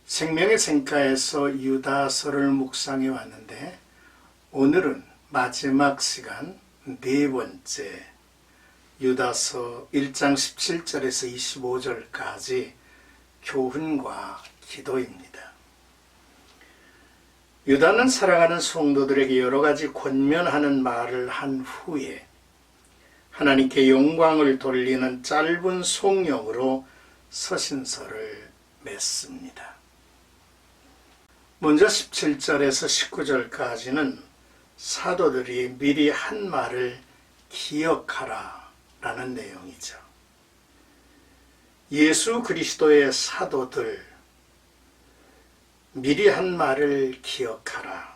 생명의 샘가에서 유다서를 묵상해 왔는데 오늘은 마지막 시간 네 번째 유다서 1장 17절에서 25절까지 교훈과 기도입니다. 유다는 사랑하는 성도들에게 여러 가지 권면하는 말을 한 후에 하나님께 영광을 돌리는 짧은 송영으로 서신서를 맺습니다. 먼저 17절에서 19절까지는 사도들이 미리 한 말을 기억하라 라는 내용이죠. 예수 그리스도의 사도들, 미리 한 말을 기억하라.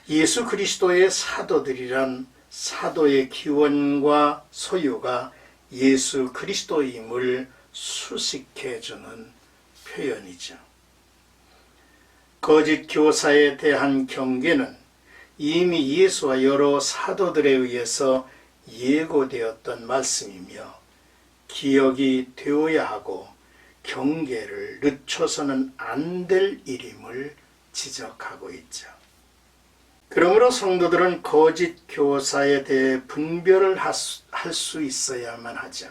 예수 그리스도의 사도들이란 사도의 기원과 소유가 예수 그리스도임을 수식해주는 표현이죠. 거짓 교사에 대한 경계는 이미 예수와 여러 사도들에 의해서 예고되었던 말씀이며 기억이 되어야 하고 경계를 늦춰서는 안 될 일임을 지적하고 있죠. 그러므로 성도들은 거짓 교사에 대해 분별을 할 수 있어야만 하죠.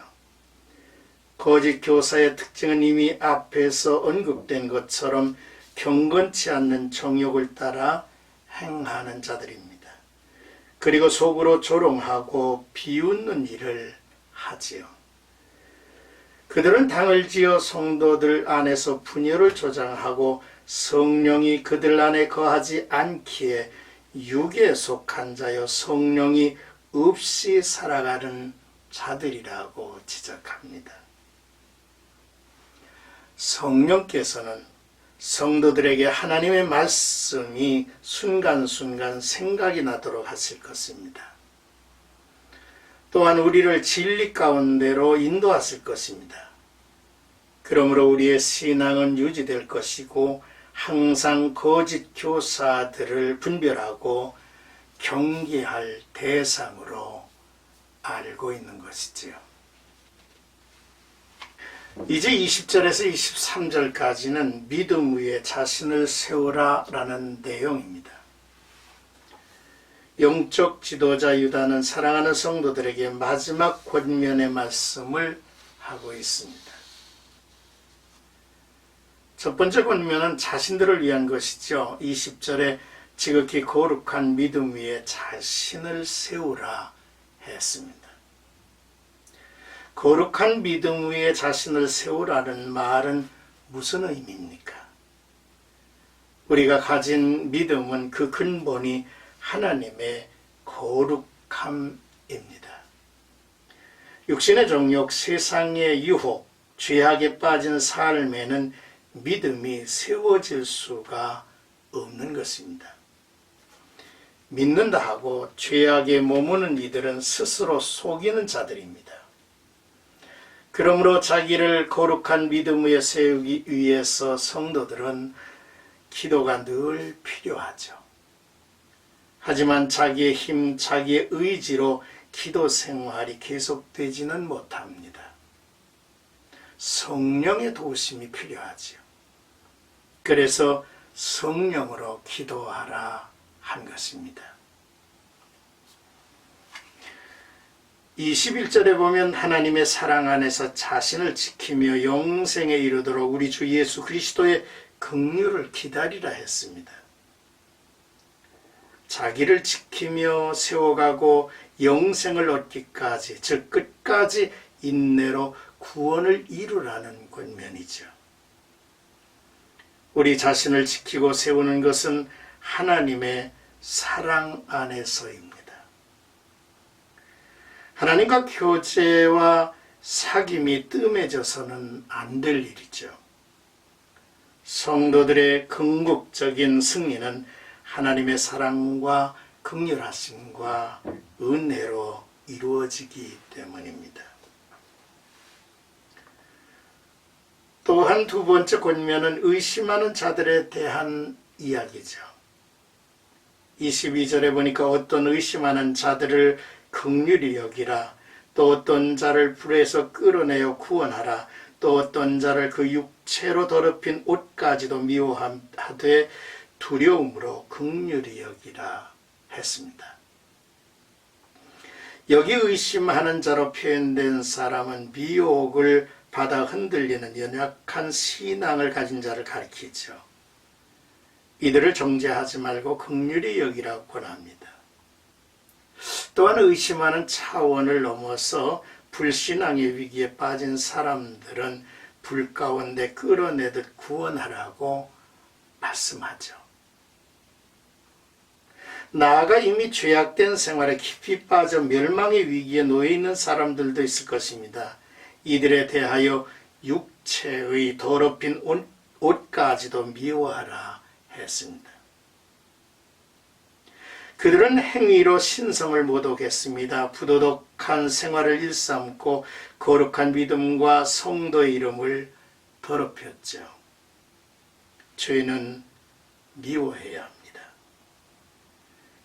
거짓 교사의 특징은 이미 앞에서 언급된 것처럼 경건치 않는 정욕을 따라 행하는 자들입니다. 그리고 속으로 조롱하고 비웃는 일을 하지요. 그들은 당을 지어 성도들 안에서 분열을 조장하고 성령이 그들 안에 거하지 않기에 육에 속한 자여 성령이 없이 살아가는 자들이라고 지적합니다. 성령께서는 성도들에게 하나님의 말씀이 순간순간 생각이 나도록 하실 것입니다. 또한 우리를 진리 가운데로 인도하실 것입니다. 그러므로 우리의 신앙은 유지될 것이고 항상 거짓 교사들을 분별하고 경계할 대상으로 알고 있는 것이지요. 이제 20절에서 23절까지는 믿음 위에 자신을 세우라 라는 내용입니다. 영적 지도자 유다는 사랑하는 성도들에게 마지막 권면의 말씀을 하고 있습니다. 첫 번째 권면은 자신들을 위한 것이죠. 20절에 지극히 거룩한 믿음 위에 자신을 세우라 했습니다. 거룩한 믿음 위에 자신을 세우라는 말은 무슨 의미입니까? 우리가 가진 믿음은 그 근본이 하나님의 거룩함입니다. 육신의 정욕, 세상의 유혹, 죄악에 빠진 삶에는 믿음이 세워질 수가 없는 것입니다. 믿는다 하고 죄악에 머무는 이들은 스스로 속이는 자들입니다. 그러므로 자기를 거룩한 믿음 위에 세우기 위해서 성도들은 기도가 늘 필요하죠. 하지만 자기의 힘, 자기의 의지로 기도 생활이 계속되지는 못합니다. 성령의 도우심이 필요하지요. 그래서 성령으로 기도하라 한 것입니다. 21절에 보면 하나님의 사랑 안에서 자신을 지키며 영생에 이르도록 우리 주 예수 그리스도의 긍휼을 기다리라 했습니다. 자기를 지키며 세워가고 영생을 얻기까지, 즉 끝까지 인내로 구원을 이루라는 권면이죠. 우리 자신을 지키고 세우는 것은 하나님의 사랑 안에서입니다. 하나님과 교제와 사귐이 뜸해져서는 안 될 일이죠. 성도들의 궁극적인 승리는 하나님의 사랑과 긍휼하심과 은혜로 이루어지기 때문입니다. 또한 두 번째 권면은 의심하는 자들에 대한 이야기죠. 22절에 보니까 어떤 의심하는 자들을 긍휼히 여기라. 또 어떤 자를 불에서 끌어내어 구원하라. 또 어떤 자를 그 육체로 더럽힌 옷까지도 미워하되 두려움으로 긍휼히 여기라 했습니다. 여기 의심하는 자로 표현된 사람은 미혹을 받아 흔들리는 연약한 신앙을 가진 자를 가리키죠. 이들을 정죄하지 말고 긍휼히 여기라고 권합니다. 또한 의심하는 차원을 넘어서 불신앙의 위기에 빠진 사람들은 불 가운데 끌어내듯 구원하라고 말씀하죠. 나아가 이미 죄악된 생활에 깊이 빠져 멸망의 위기에 놓여 있는 사람들도 있을 것입니다. 이들에 대하여 육체의 더럽힌 옷까지도 미워하라 했습니다. 그들은 행위로 신성을 모독했습니다. 부도덕한 생활을 일삼고 거룩한 믿음과 성도의 이름을 더럽혔죠. 죄는 미워해야 합니다.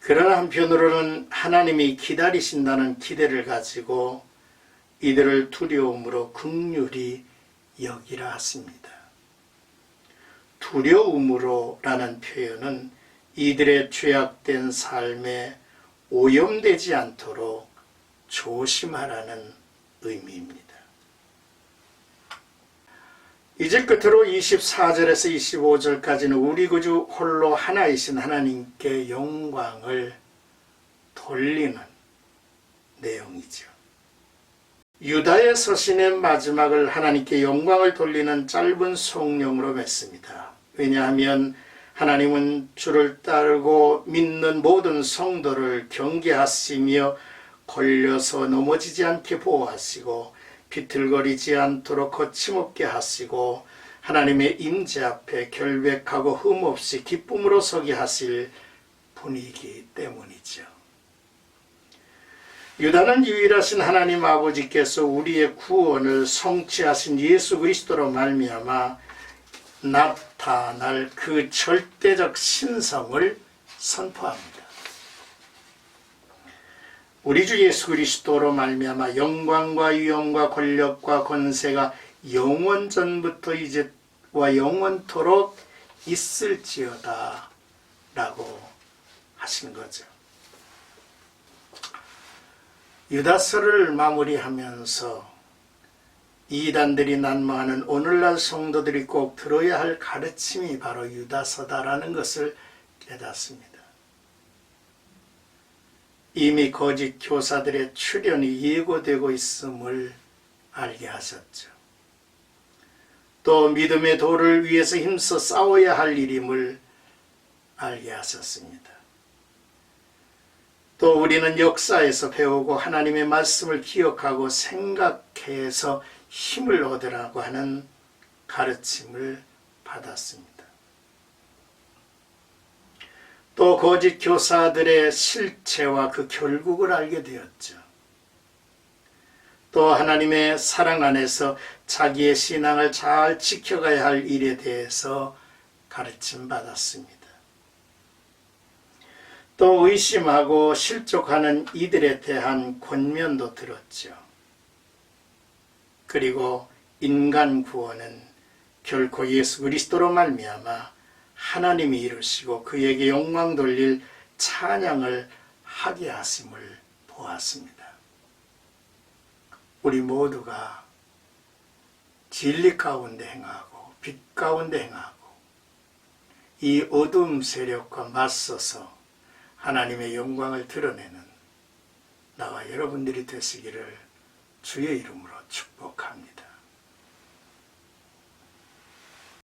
그러나 한편으로는 하나님이 기다리신다는 기대를 가지고 이들을 두려움으로 긍휼히 여기라 하십니다. 두려움으로라는 표현은 이들의 죄악된 삶에 오염되지 않도록 조심하라는 의미입니다. 이제 끝으로 24절에서 25절까지는 우리 구주 홀로 하나이신 하나님께 영광을 돌리는 내용이죠. 유다의 서신의 마지막을 하나님께 영광을 돌리는 짧은 성령으로 맺습니다. 왜냐하면 하나님은 주를 따르고 믿는 모든 성도를 경계하시며 걸려서 넘어지지 않게 보호하시고 비틀거리지 않도록 거침없게 하시고 하나님의 임재 앞에 결백하고 흠없이 기쁨으로 서게 하실 분이기 때문이죠. 유다는 유일하신 하나님 아버지께서 우리의 구원을 성취하신 예수 그리스도로 말미암아 나타날 그 절대적 신성을 선포합니다. 우리 주 예수 그리스도로 말미암아 영광과 위엄과 권력과 권세가 영원 전부터 이제와 영원토록 있을지어다 라고 하신 거죠. 유다서를 마무리하면서 이단들이 난무하는 오늘날 성도들이 꼭 들어야 할 가르침이 바로 유다서다라는 것을 깨닫습니다. 이미 거짓 교사들의 출현이 예고되고 있음을 알게 하셨죠. 또 믿음의 도를 위해서 힘써 싸워야 할 일임을 알게 하셨습니다. 또 우리는 역사에서 배우고 하나님의 말씀을 기억하고 생각해서 힘을 얻으라고 하는 가르침을 받았습니다. 또 거짓 교사들의 실체와 그 결국을 알게 되었죠. 또 하나님의 사랑 안에서 자기의 신앙을 잘 지켜가야 할 일에 대해서 가르침 받았습니다. 또 의심하고 실족하는 이들에 대한 권면도 들었죠. 그리고 인간 구원은 결코 예수 그리스도로 말미암아 하나님이 이루시고 그에게 영광 돌릴 찬양을 하게 하심을 보았습니다. 우리 모두가 진리 가운데 행하고 빛 가운데 행하고 이 어둠 세력과 맞서서 하나님의 영광을 드러내는 나와 여러분들이 되시기를 주의 이름으로 축복합니다.